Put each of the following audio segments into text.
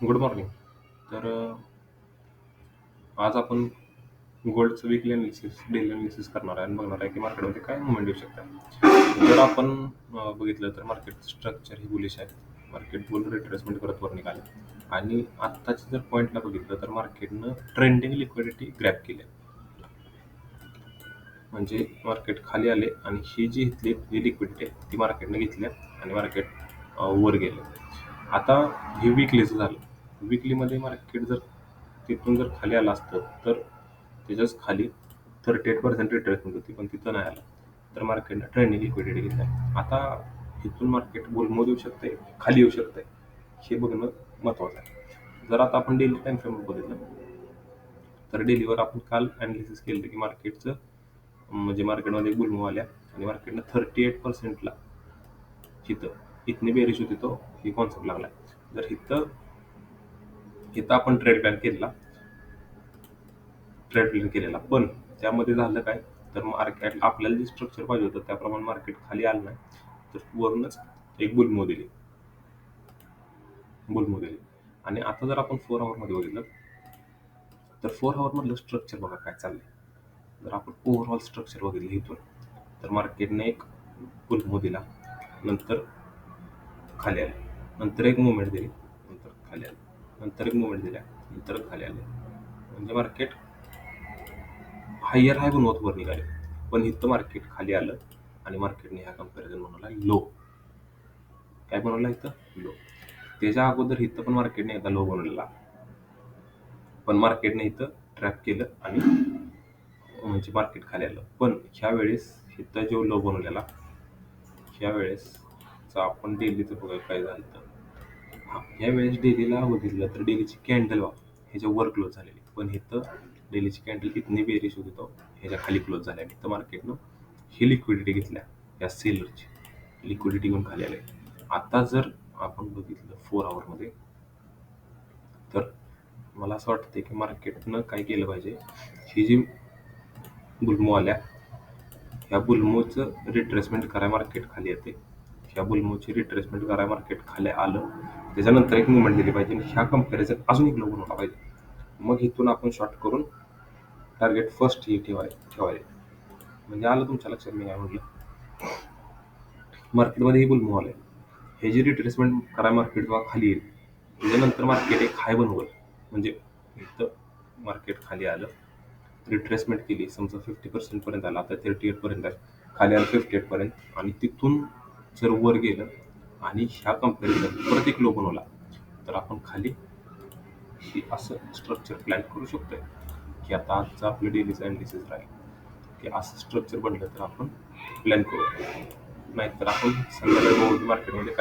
Good morning. तर आज आपण गोल्डचं वीकली अनालिसिस, डेली अनालिसिस करणार आहे आणि बघणार आहे की मार्केटमध्ये काय मुवमेंट येऊ शकतात. जर आपण बघितलं तर मार्केट स्ट्रक्चर ही बुलिश आहे. मार्केट बुल रिट्रेसमेंट करत वर निघाले आणि आत्ताच्या जर पॉईंटला बघितलं तर मार्केटनं ट्रेंडिंग लिक्विडिटी ग्रॅब केली आहे. म्हणजे मार्केट खाली आले आणि ही जी घेतली ही लिक्विडिटी ती मार्केटने घेतली आणि मार्केट वर गेलं. आता हे विकलीचं झालं. विकलीमध्ये मार्केट जर तिथून जर खाली आलं असतं तर त्याच्याच खाली 38% रिट्रेसमेंट होती, पण तिथं नाही आलं तर मार्केटनं ट्रेंडिंग लिक्विडिटी घेतली. आता इथून मार्केट बुलमोड येऊ शकते, खाली येऊ शकते, हे बघणं महत्त्वाचं आहे. जर आता आपण डेली टाइम फ्रेम बघितलं तर डेलीवर आपण काल ॲनालिसिस केलं की मार्केटचं म्हणजे मार्केटमध्ये बुलमूव्ह आल्या आणि मार्केटनं 38%ला इथं इथनी बेरीज होती तो ही कॉन्सेप्ट लागला. जर इथं इथं आपण ट्रेड प्लॅन केलेला, पण त्यामध्ये झालं काय, तर मार्केट आपल्याला जे स्ट्रक्चर पाहिजे होतं त्याप्रमाणे मार्केट खाली आलं नाही, तर वरूनच एक बुलमूव्ह दिली. आणि आता जर आपण 4 आवरमध्ये बघितलं तर 4 आवरमधलं स्ट्रक्चर बघा काय चाललंय. जर आपण ओव्हरऑल स्ट्रक्चर बघितलं इथून तर मार्केटने एक बुलमूव्ह दिला, नंतर खाली आले, नंतर एक मुवमेंट दिली, नंतर खाली आले, नंतर एक मुवमेंट दिल्या, नंतर खाली आले. म्हणजे मार्केट हायर हाय बनवत वर निघाले, पण इथं मार्केट खाली आलं आणि मार्केटने ह्या कम्पॅरिझन बनवला लो. काय बनवला इथं? लो. त्याच्या अगोदर इथं पण मार्केटने एकदा लो बनवलेला, पण मार्केटने इथं ट्रॅप केलं आणि म्हणजे मार्केट खाली आलं. पण ह्या वेळेस इथं जो लो बनवलेला ह्या वेळेसचा आपण डेलीचं बघा काय झालं तर ह्या वेळेस डेलीला बघितलं तर डेलीची कॅन्डल ह्याच्या वर क्लोज झालेली, पण इथं डेलीची कॅन्डल कितनी बेरिश होती तो ह्याच्या खाली क्लोज झाल्या. इथं मार्केटनं ही लिक्विडिटी घेतल्या, या सेलरची लिक्विडिटी घेऊन खाली आले. आता जर आपण बघितलं 4 आवरमध्ये तर मला असं वाटतं की मार्केटनं काय केलं पाहिजे, ही जी बुलमो आल्या ह्या बुलमोचं रिट्रेसमेंट करायला मार्केट खाली येते. ह्या बुलमोची रिट्रेसमेंट करायला मार्केट खाली आलं, त्याच्यानंतर एक मुवमेंट दिली पाहिजे आणि ह्या कम्पॅरिझन अजून एक लो बनवला पाहिजे. मग इथून आपण शॉर्ट करून टार्गेट फर्स्ट ही ठेवायचे. म्हणजे आलं तुमच्या लक्षात मी काय म्हटलं. मार्केटमध्ये ही बुलमूव्ह आले, हे जी रिट्रेसमेंट करायला मार्केट जेव्हा खाली येईल त्याच्यानंतर मार्केट एक हाय बनवल. म्हणजे इथं मार्केट खाली आलं, रिट्रेसमेंट केली, समजा 50% पर्यंत आला, आता 38 पर्यंत आहे, खाली आलं 58 पर्यंत आणि तिथून जर वर गेलं आणि ह्या कम्पॅरिझन परत एक लो बनवला तर आपण खाली ही असं स्ट्रक्चर प्लॅन करू शकतोय की आता आजचं आपलं डेलीचं ॲनालिसिस राहील की असं स्ट्रक्चर बनलं तर आपण प्लॅन करू. नाहीतर आपण संध्याकाळी मार्केटमध्ये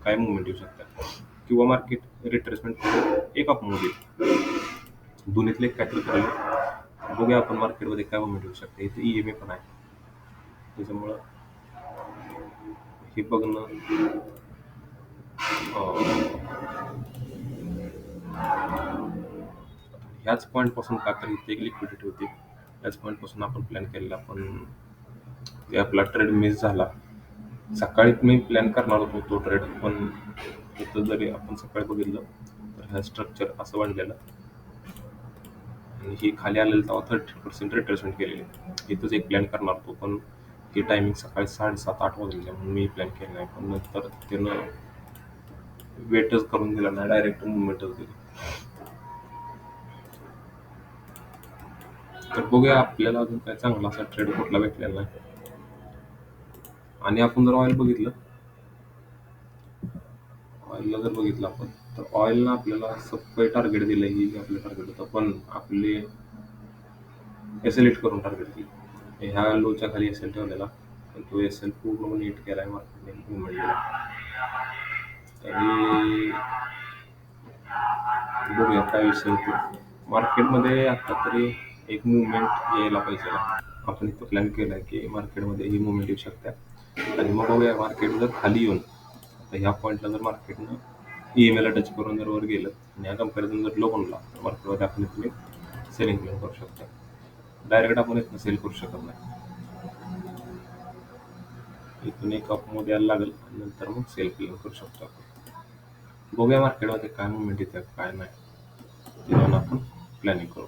काय मुवमेंट येऊ शकतात किंवा मार्केट रिट्रेसमेंट करून एक अप मूव्ह देईल. दोन्हीतले काहीतरी करायला बघूया आपण मार्केटमध्ये काय मुवमेंट येऊ शकते. इथे EMA पण आहे, त्याच्यामुळं हे बघणं ह्याच पॉईंटपासून का तर इथे एक लिक्विडिटी होती, ह्याच पॉईंटपासून आपण प्लॅन केलेला, पण ते आपला ट्रेड मिस झाला. सकाळी मी प्लॅन करणार होतो तो ट्रेड, पण इथं जरी आपण सकाळी बघितलं तर ह्या स्ट्रक्चर असं वाढलेलं आणि ही खाली आलेलं तेव्हा 30% रिट्रेसमेंट केलेली. इथंच एक प्लॅन करणार होतो, पण ही टायमिंग सकाळी 7:30-8 वाजलेल्या म्हणून मी प्लॅन केलं नाही. पण नंतर त्यानं वेटच करून दिला नाही, डायरेक्ट मुवमेंटच दिली. तर बघूया आपल्याला अजून काय चांगला असा ट्रेड कुठला भेटलेला नाही. आणि आपण जर ऑइलला जर बघितलं आपण तर ऑइलनं आपल्याला सगळं टार्गेट दिलं, ही जे आपलं टार्गेट होतं, पण आपले एसएल करून टार्गेट दिलं. ह्या लोच्या खाली एसएल ठेवलेला, पण तो एसएल पूर्ण नीट केलाय मार्केटने, मुवमेंट दिला. तरी बघूया काय विषय होतो मार्केटमध्ये. आता तरी एक मुवमेंट यायला पाहिजे. आपण इथं प्लॅन केलाय की मार्केटमध्ये ही मुवमेंट येऊ शकते आणि मग बघूया मार्केट जर खाली येऊन आता ह्या पॉईंटला जर मार्केटनं EMA टच करून जर वर गेलं आणि ह्या कम्पॅरिझन जर लो बनला तर मार्केटमध्ये आपण इथून सेलिंग प्लॅन करू शकतो. डायरेक्ट आपण इथं सेल करू शकत नाही, इथून एक अपमध्ये यायला लागेल आणि नंतर मग सेल प्लॅन करू शकतो आपण. बघूया मार्केटमध्ये काय मुवमेंट येते काय नाही ते जाऊन आपण प्लॅनिंग करू.